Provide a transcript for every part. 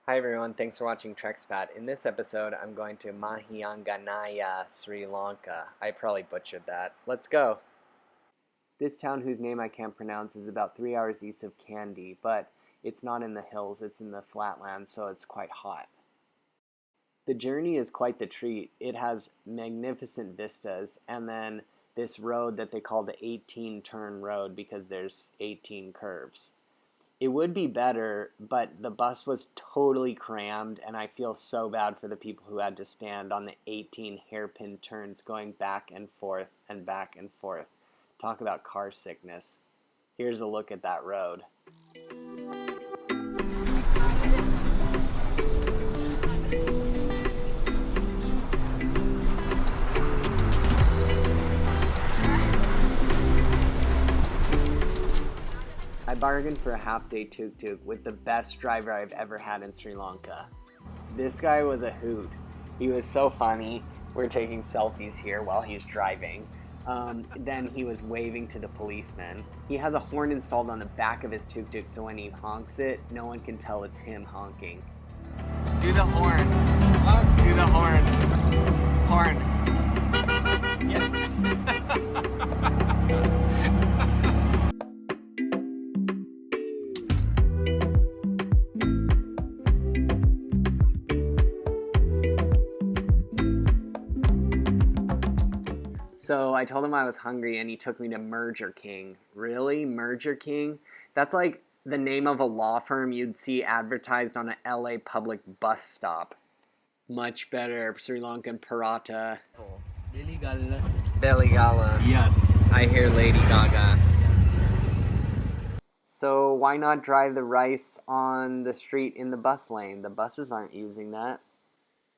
Hi everyone, thanks for watching Trexpat. In this episode, I'm going to Mahiyanganaya, Sri Lanka. I probably butchered that. Let's go! This town, whose name I can't pronounce, is about 3 hours east of Kandy, but it's not in the hills, it's in the flatlands, so it's quite hot. The journey is quite the treat. It has magnificent vistas, and then this road that they call the 18-turn road because there's 18 curves. It would be better, but the bus was totally crammed, and I feel so bad for the people who had to stand on the 18 hairpin turns going back and forth and back and forth. Talk about car sickness. Here's a look at that road. I bargained for a half-day tuk-tuk with the best driver I've ever had in Sri Lanka. This guy was a hoot. He was so funny. We're taking selfies here while he's driving. Then he was waving to the policeman. He has a horn installed on the back of his tuk-tuk, so when he honks it, no one can tell it's him honking. Do the horn. Do the horn. Horn. Yeah. So I told him I was hungry and he took me to Merger King. Really? Merger King? That's like the name of a law firm you'd see advertised on an LA public bus stop. Much better. Sri Lankan paratha. Lady Gaga. Belly Gala. Yes. I hear Lady Gaga. So why not drive the rice on the street in the bus lane? The buses aren't using that.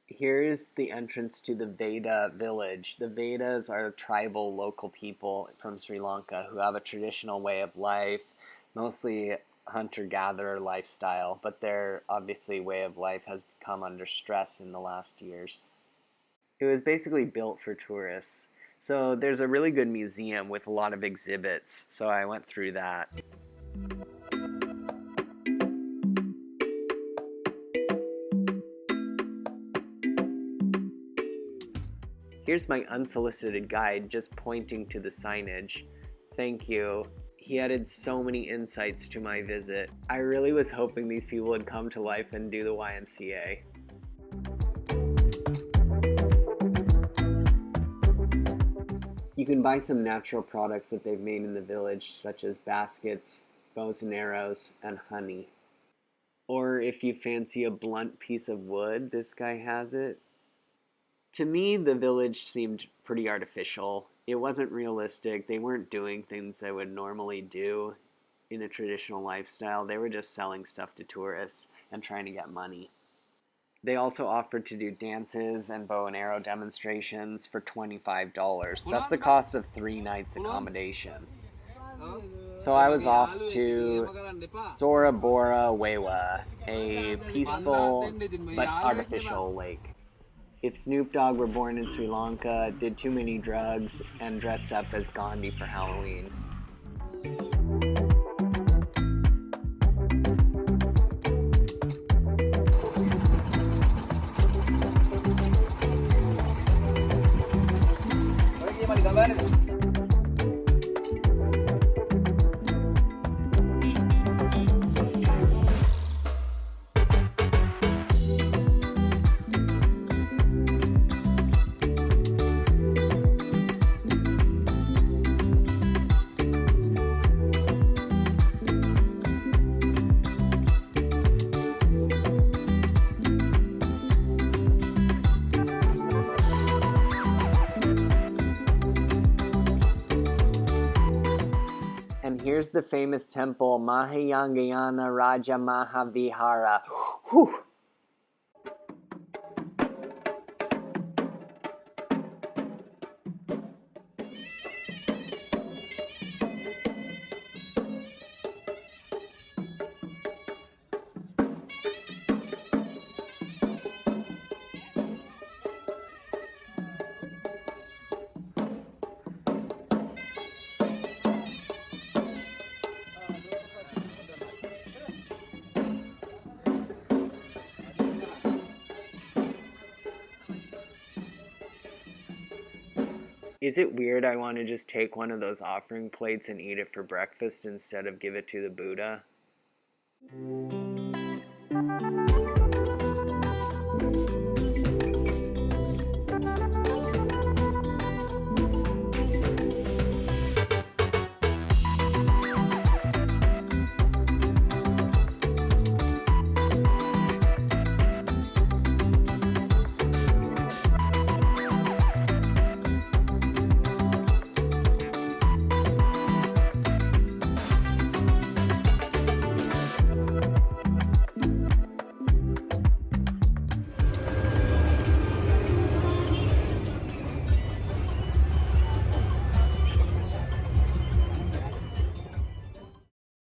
Here's the entrance to the Veda village. The Vedas are tribal local people from Sri Lanka who have a traditional way of life, mostly hunter-gatherer lifestyle, but their obviously way of life has come under stress in the last years. It was basically built for tourists. So there's a really good museum with a lot of exhibits, so I went through that. Here's my unsolicited guide just pointing to the signage. Thank you. He added so many insights to my visit. I really was hoping these people would come to life and do the YMCA. You can buy some natural products that they've made in the village, such as baskets, bows and arrows, and honey. Or if you fancy a blunt piece of wood, this guy has it. To me, the village seemed pretty artificial. It wasn't realistic. They weren't doing things they would normally do in a traditional lifestyle. They were just selling stuff to tourists and trying to get money. They also offered to do dances and bow and arrow demonstrations for $25. That's the cost of 3 nights accommodation. So I was off to Sora Bora Wewa, a peaceful but artificial lake. If Snoop Dogg were born in Sri Lanka, did too many drugs, and dressed up as Gandhi for Halloween. And here's the famous temple, Mahiyanganaya Raja Mahavihara. Whew. Is it weird I want to just take one of those offering plates and eat it for breakfast instead of give it to the Buddha?